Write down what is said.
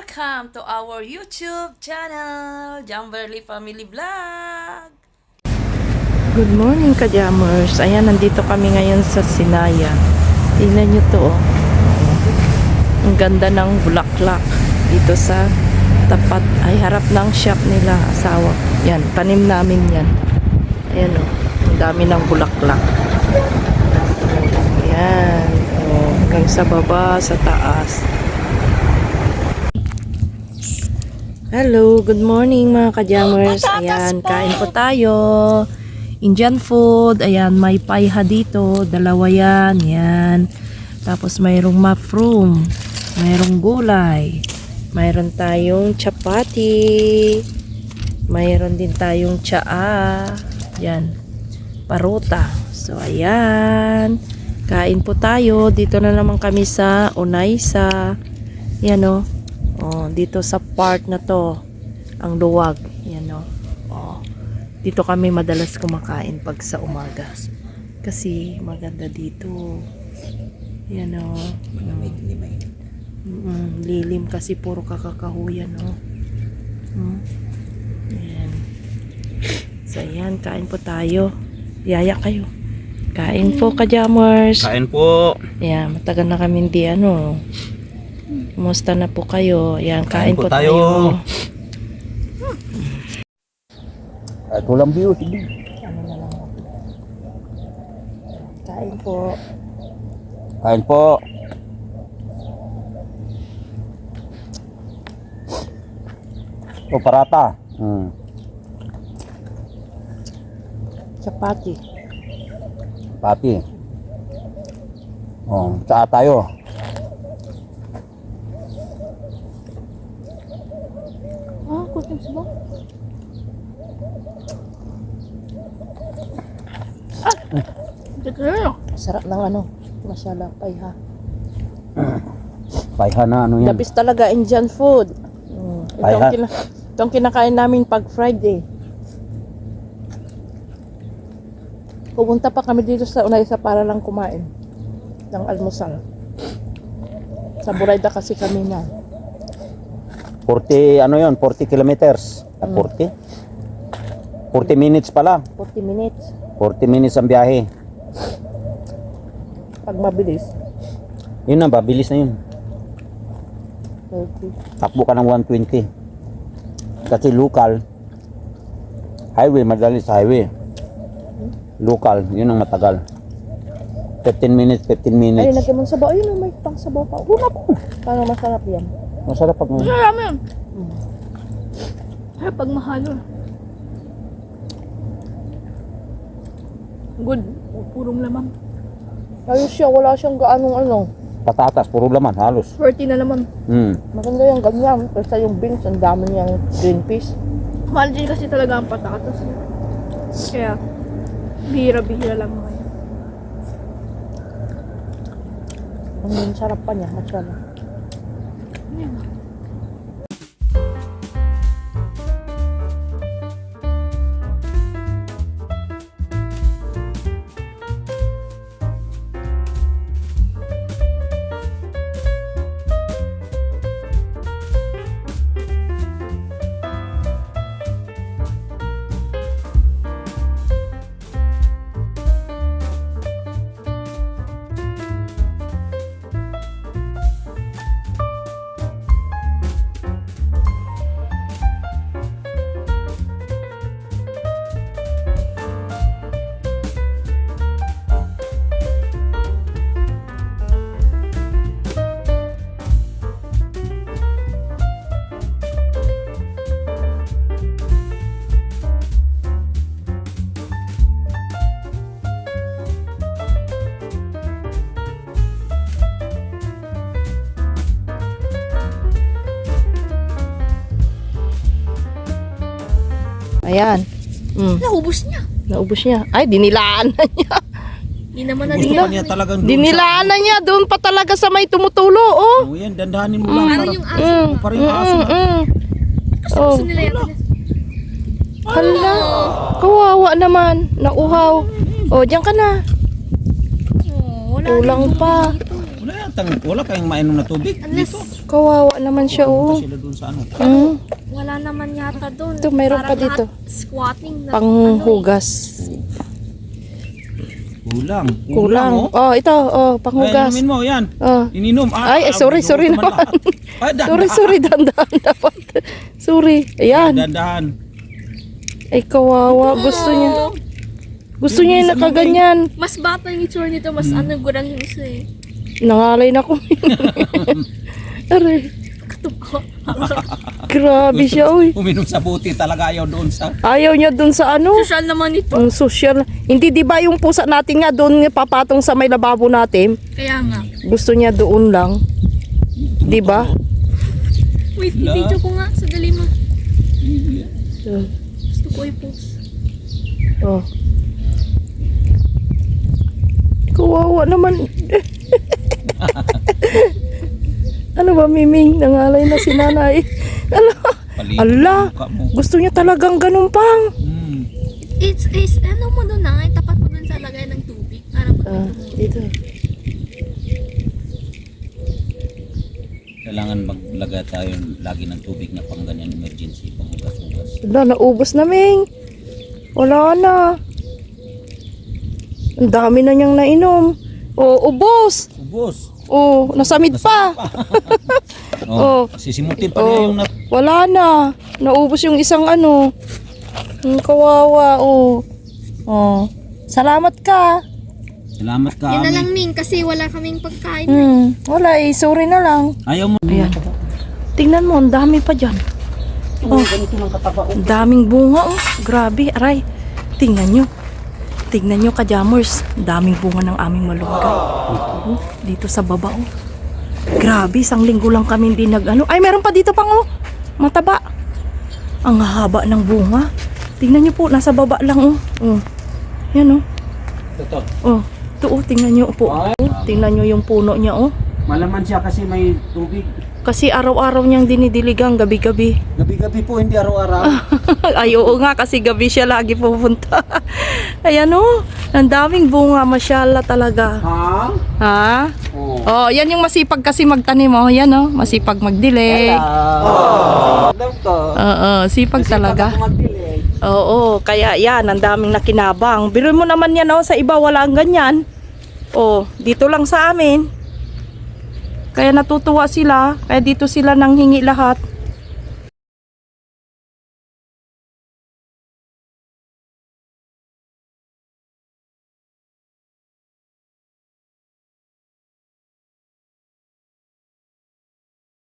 Welcome to our YouTube channel, Jamberly Family Vlog. Good morning ka-jammers. Ayan, nandito kami ngayon sa Sinaya. Tingnan nyo to, oh. Ang ganda ng bulaklak dito sa tapat, ay harap ng shop nila, asawa. Yan, tanim namin yan. Ayan, oh. Ang dami ng bulaklak. Ayan, oh. Hanggang sa baba, sa taas. Hello, good morning mga ka-jammers. Ayan, kain po tayo. Indian food. Ayan, may paiha dito. Dalawa yan. Yan. Tapos mayroong mushroom. Mayroong gulay. Mayroon tayong chapati. Mayroon din tayong tsaa. Yan. Paruta. So, ayan. Kain po tayo. Dito na naman kami sa Unaysa. Yan o. Oh, dito sa part na to, ang luwag. Yan o. Oh. Dito kami madalas kumakain pag sa umaga. Kasi maganda dito. Yan o. Lilim kasi puro kakakahuyan o. Yan. So yan, kain po tayo. Yaya kayo. Kain po ka-jammers. Kain po. Yan, matagal na kami hindi ano. Kumusta na po kayo? Yan, kain po tayo. At walang view. Ano na lang natin. Kain po. Kain po. O, parata. Chapati. Pati. O, tsaa tayo. Ah, kuting sila. Sarap ng ano. Masyala, paiha. Paiha na ano yan. Dabis talaga Indian food. Paiha. Itong kinakain namin pag Friday. Pupunta pa kami dito sa Unaysa para lang kumain ng almusal. Sa Burayda kasi kami na. 40, ano yun? 40 kilometers. 40? 40 minutes pala. 40 minutes. 40 minutes ang biyahe. Pag mabilis. Yun na, babilis na yun. 30. Takbo ka ng 120. Kasi local. Highway, madali sa highway. Local, yun ang matagal. 15 minutes, 15 Ay, minutes. lagyan mo ng sabaw. Ayun, may pang sabaw pa. Una po. Parang masarap yan. Masarap pag Masarap yan. Ay, pag mahalo. Good. Purong laman. Ayos siya, wala siyang gaanong ano. patatas, puro laman, halos. 40 na naman. Maganda yung ganyan. Kasi yung beans, ang dami niyang green peas. Mahal din kasi talaga ang patatas. Kaya, bihira-bihira lang ngayon. Ang sarap pa niya, masarap. Ayan. Ayan. Naubos niya. Naubos niya. Ay, dinilaan na niya. Hindi naman na Gusto nila. pa niya talagang doon Dinilaan na niya. Doon pa talaga sa may tumutulo, oh. Oh, yan, dandahanin mo lang. Parang yung aso. Pa rin yung aso na. Kasi gusto nila yan. Hala. Kawawa naman. Nauhaw. Oh, diyan ka na. Oh, wala Kulang rin pa. dito. Wala kayong mainom na tubig Unless, dito. Kawawa naman siya, oh. Sila dun sa ano. Mm. Wala naman yata doon. Ito, mayroon pa Parang dito. lahat squatting na. Panghugas. Kulang. Kulang. Oh. Oh, ito, oh, Ay, panghugas. inumin mo, yan. Oh. Ininom. Ay, sorry binubuto naman. lahat. Ay, Sorry, dandahan dapat. Sorry. Ayan. Dandahan. Ay, kawawa. Gusto niya. Gusto niya yung nakaganyan. Mas bata yung itsura nito, mas ano, gurang yung isa eh. Nangalay na ko. Aray. Grabe siya, uy. Uminom sa buti talaga ayaw doon sa... Ayaw niya dun sa ano. Social naman ito. Ang social. Hindi, di ba yung pusa natin nga doon papatong sa may lababo natin? Kaya nga. Gusto niya doon lang. Di ba? Wait, Wala. i-video ko nga. Sadali mo. Oh. Gusto ko i-post. Oh. Kawawa naman. Ano ba, Miming? Nangalay na si nanay. Ala, gusto niya talagang ganun pang. It's ano mo doon na, tapat mo doon sa lagay ng tubig. Para Ah, dito. Kailangan maglaga tayo lagi ng tubig na pang ganyan emergency, pang ugas-ugas. Wala, naubos na, Ming. Wala na. Ang dami na niyang nainom. Oh, ubos. Ubos. Oh, nasamid pa. Oh. Sisimutin pa niya Oh, yung wala na. Naubos yung isang ano. Ang kawawa, oh. Oh. Salamat ka. Salamat ka. Yun na Ami. lang, Ning, kasi wala kaming pagkain. Wala eh, sorry na lang. Ayaw mo. Ayan. Tingnan mo, ang dami pa dyan. Oh, ganito lang kataba. Ang daming bunga, oh. Grabe, aray. Tingnan nyo. Tingnan nyo, ka-jammers. Ang daming bunga ng aming malunggay. Oh, dito sa baba, oh. Grabe, isang linggo lang kami hindi nag-ano. Ay, meron pa dito pang, oh. Mataba. Ang haba ng bunga. Tingnan nyo po, nasa baba lang, oh. Oh. Yan, oh. Ito. Oh. Ito, oh. Tingnan nyo po. Oh, tingnan nyo yung puno niya, oh. Malaman siya kasi may tubig. Kasi araw-araw niyang dinidiligang gabi-gabi. Gabi-gabi po, hindi araw-araw. Ay, oo nga, kasi gabi siya lagi pupunta. Ayan, oh. Ang daming bunga, masyala talaga. Ha? Ha? Oh. Oh, yan yung masipag kasi magtanim, oh. Yan, oh. Masipag magdilig. Hello ko. Oo, sipag talaga. Oo, kaya yan, ang daming nakinabang. Biro mo naman yan, oh. Sa iba, wala ang ganyan. Oh, dito lang sa amin. Kaya natutuwa sila, kaya dito sila nanghingi lahat.